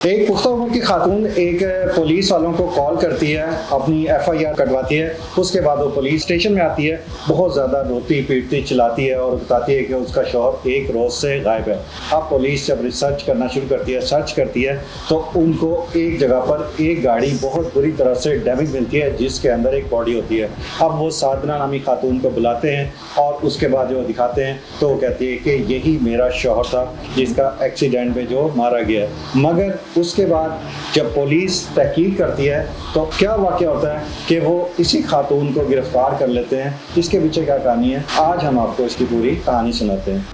एक पुख्ता उम्र की खातून एक पुलिस वालों को कॉल करती है, अपनी एफआईआर कटवाती है। उसके बाद वो पुलिस स्टेशन में आती है, बहुत ज़्यादा रोती पीटती चिल्लाती है और बताती है कि उसका शौहर एक रोज़ से गायब है। अब पुलिस जब रिसर्च करना शुरू करती है, सर्च करती है, तो उनको एक जगह पर एक गाड़ी बहुत बुरी तरह से डैमेज मिलती है जिसके अंदर एक बॉडी होती है। अब वो साधना नामी खातून को बुलाते हैं और उसके बाद जो दिखाते हैं तो वो कहती है कि यही मेरा शौहर था जिसका एक्सीडेंट में जो मारा गया है। मगर उसके बाद जब पुलिस तहकीक करती है तो क्या वाक़या होता है कि वो इसी खातून को गिरफ्तार कर लेते हैं। इसके पीछे क्या कहानी है, आज हम आपको इसकी पूरी कहानी सुनाते हैं।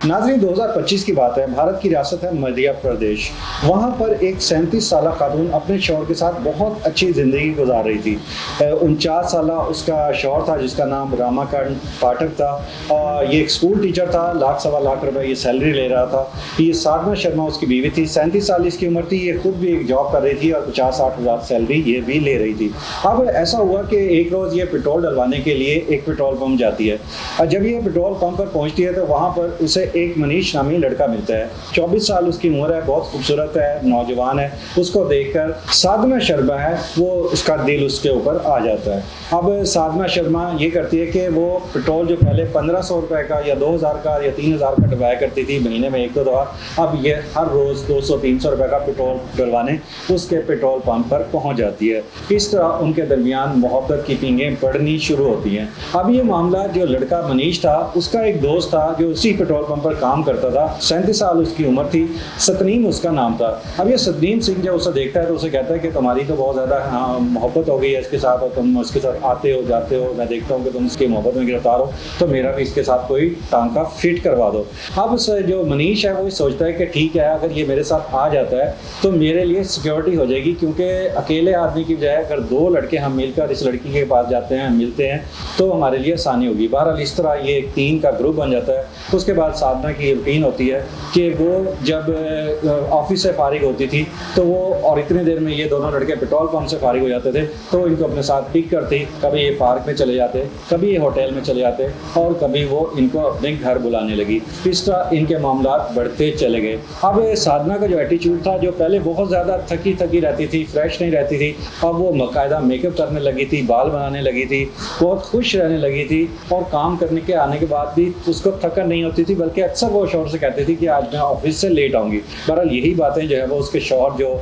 नाज़रीन, 2025 की बात है। भारत की रियासत है मध्य प्रदेश। वहाँ पर एक 37 साल खातून अपने शौहर के साथ बहुत अच्छी ज़िंदगी गुजार रही थी। 49 साल उसका शौहर था जिसका नाम रामाकांत पाठक था। ये एक स्कूल टीचर था, लाख सवा लाख रुपए ये सैलरी ले रहा था। ये साधना शर्मा उसकी बीवी थी। 37 साल इसकी उम्र थी। ये खुद भी एक जॉब कर रही थी और 50-60 हज़ार सैलरी ये भी ले रही थी। अब ऐसा हुआ कि एक रोज़ ये पेट्रोल डलवाने के लिए एक पेट्रोल पम्प जाती है और जब ये पेट्रोल पम्प पर पहुँचती है तो वहाँ पर उसे एक मनीष नामी लड़का मिलता है। 24 साल उसकी उम्र है, बहुत खूबसूरत है, नौजवान है। उसको देखकर साधना शर्मा है वो उसका दिल उसके ऊपर आ जाता है। अब साधना शर्मा ये करती है कि वो पेट्रोल जो पहले 1500 रुपए का या 2000 का या 3000 का डलवाया करती थी महीने में एक दो दफा, अब ये हर रोज़ 200-300 रुपए का पेट्रोल डलवाने उसके पेट्रोल पंप पर पहुंच जाती है। इस तरह उनके दरमियान मोहब्बत की पींगें पड़नी शुरू होती हैं। अब ये मामला जो लड़का मनीष था उसका एक दोस्त था जो उसी पेट्रोल पंप पर काम करता था। 37 साल उसकी उम्र थी, सतनीम उसका नाम था। अब ये सतनीम सिंह जब उसे देखता है तो उसे कहता है कि तुम्हारी तो बहुत ज़्यादा मोहब्बत हो गई है इसके साथ और तुम उसके साथ आते हो जाते हो, मैं देखता हूँ कि तुम इसकी मोहब्बत में गिरफ्तार हो, तो मेरा भी इसके साथ कोई टांका फिट करवा दो। अब जो मनीष है वो सोचता है कि ठीक है, अगर ये मेरे साथ आ जाता है तो मेरे लिए सिक्योरिटी हो जाएगी, क्योंकि अकेले आदमी की बजाय अगर दो लड़के हम मिलकर इस लड़की के पास जाते हैं, मिलते हैं, तो हमारे लिए आसानी होगी। बहरहाल इस तरह ये एक 3 का ग्रुप बन जाता है। उसके बाद साधना की रूटीन होती है कि वो जब ऑफिस से फारिग होती थी तो वो और इतनी देर में ये दोनों लड़के पेट्रोल पंप से फारिग हो जाते थे तो इनको अपने साथ पिक करती। कभी ये पार्क में चले जाते, कभी ये होटल में चले जाते और कभी वो इनको अपने घर बुलाने लगी। इस तरह इनके मामलात बढ़ते चले गए। अब साधना का जो एटीट्यूड था, जो पहले बहुत ज़्यादा थकी रहती थी, फ्रेश नहीं रहती थी, अब वो बाकायदा मेकअप करने लगी थी, बाल बनाने लगी थी, बहुत खुश रहने लगी थी और काम करने के आने के बाद भी उसको थकन नहीं होती थी, बल्कि अक्सर वो शौहर से कहती थी कि आज मैं ऑफिस से लेट आऊँगी। बहरहाल यही बातें जो है वो उसके शौहर जो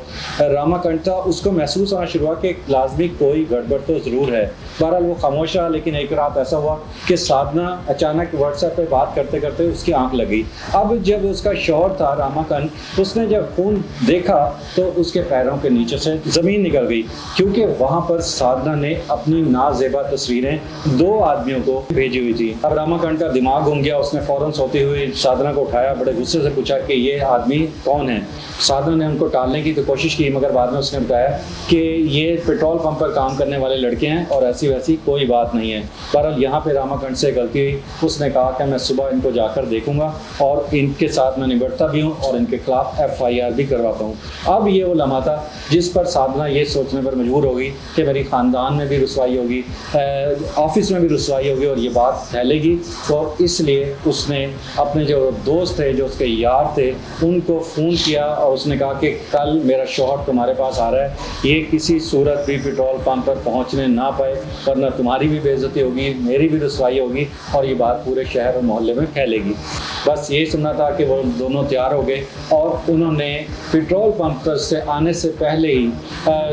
रामाकांत था उसको महसूस होना शुरू हुआ कि लाजमी कोई गड़बड़ तो ज़रूर है। बहरहाल वो खामोश रहा, लेकिन एक रात ऐसा हुआ कि साधना अचानक व्हाट्सएप पे बात करते करते उसकी आंख लगी। अब जब उसका शौहर था रामाकांत, उसने जब फ़ोन देखा तो उसके पैरों के नीचे से ज़मीन निकल गई, क्योंकि वहाँ पर साधना ने अपनी नाजेबा तस्वीरें 2 आदमियों को भेजी हुई थी। अब रामाकांत का दिमाग घूम गया। उसने फ़ौरन सोती हुई साधना को उठाया, बड़े गुस्से से पूछा कि ये आदमी कौन है। साधना ने उनको टालने की तो कोशिश की, मगर बाद में उसने बताया कि ये पेट्रोल पंप पर काम करने वाले लड़के हैं और ऐसी वैसी कोई बात नहीं है। बहरहाल यहाँ पे रामाकांत से गलती हुई। उसने कहा कि मैं सुबह इनको जाकर देखूंगा और इनके साथ मैं निपटता भी हूँ और इनके खिलाफ एफआईआर भी करवाता हूँ। अब ये वो लम्हा था जिस पर साधना ये सोचने पर मजबूर हो गई कि मेरी ख़ानदान में भी रुसवाई होगी, ऑफिस में भी रुसवाई होगी और ये बात फैलेगी। तो इसलिए उसने अपने जो दोस्त थे, जो उसके यार थे, उनको फ़ोन किया और उसने कहा कि कल मेरा शौहर तुम्हारे पास आ रहा है, ये किसी सूरत भी पेट्रोल पंप पर पहुंचने ना पाए, वरना तुम्हारी भी बेइज्जती होगी, मेरी भी रुसवाई होगी और ये बात पूरे शहर और मोहल्ले में फैलेगी। बस यही सुनना था कि वो दोनों तैयार हो गए और उन्होंने पेट्रोल पंप पर से आने से पहले ही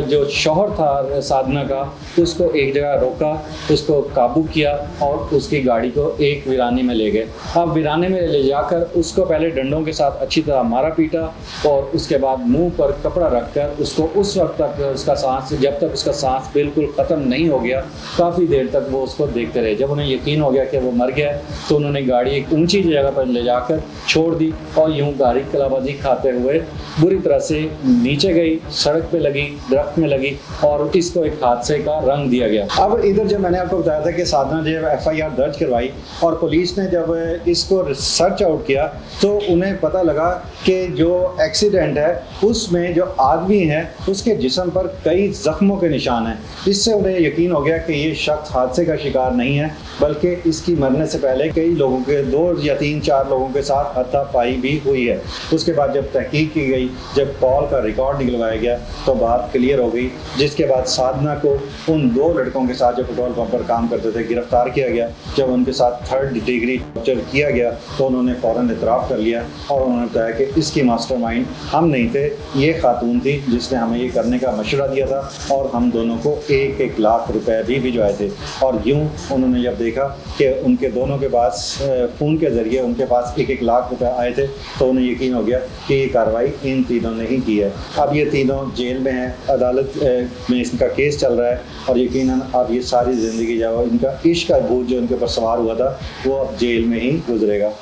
जो शौहर था साधना का, उसको एक जगह रोका, उसको काबू किया और उसकी गाड़ी को एक वीराने में ले गए। अब वीराने में ले जाकर उसको पहले डंडों के साथ अच्छी तरह मारा पीटा और उसके बाद मुंह पर कपड़ा रखकर उसको उस वक्त तक उसका सांस, जब तक उसका सांस बिल्कुल ख़त्म नहीं हो गया, काफ़ी देर तक वो उसको देखते रहे। जब उन्हें यकीन हो गया कि वो मर गया तो उन्होंने गाड़ी एक ऊंची जगह पर ले जाकर छोड़ दी और यूं गाड़ी कलाबाजी खाते हुए बुरी तरह से नीचे गई, सड़क पे लगी, दरख्त में लगी और इसको एक हादसे का रंग दिया गया। अब इधर जब मैंने आपको बताया था कि साधना ने एफआईआर दर्ज करवाई और पुलिस ने जब इसको सर्च सर्च आउट किया तो उन्हें पता लगा कि जो एक्सीडेंट है उसमें जो आदमी है उसके जिस्म पर कई जख्मों के निशान हैं। इससे उन्हें यकीन हो गया कि ये शख्स हादसे का शिकार नहीं है, बल्कि इसकी मरने से पहले कई लोगों के 2 या 3-4 लोगों के साथ हाथापाई भी हुई है। उसके बाद जब तहकीक की गई, जब कॉल का रिकॉर्ड निकलवाया गया तो बात क्लियर हो गई, जिसके बाद साधना को उन 2 लड़कों के साथ जो पेट्रोल पंप पर काम करते थे गिरफ्तार किया गया। जब उनके साथ 3rd डिग्री टॉर्चर किया गया तो उन्होंने फ़ौरन इतराफ़ कर लिया और उन्होंने बताया कि इसकी मास्टरमाइंड हम नहीं थे, ये खातून थी जिसने हमें ये करने का मशवरा दिया था और हम दोनों को 1-1 लाख रुपए भी भिजवाए थे। और यूँ उन्होंने जब देखा कि उनके दोनों के पास फ़ोन के ज़रिए उनके पास 1-1 लाख रुपए आए थे तो उन्हें यकीन हो गया कि ये कार्रवाई इन तीनों ने ही की है। अब ये तीनों जेल में हैं, अदालत में इसका केस चल रहा है और यकीनन अब ये सारी ज़िंदगी जो इनका इश्क का भूत जो इनके ऊपर सवार हुआ था वो अब जेल में ही गुजरेगा।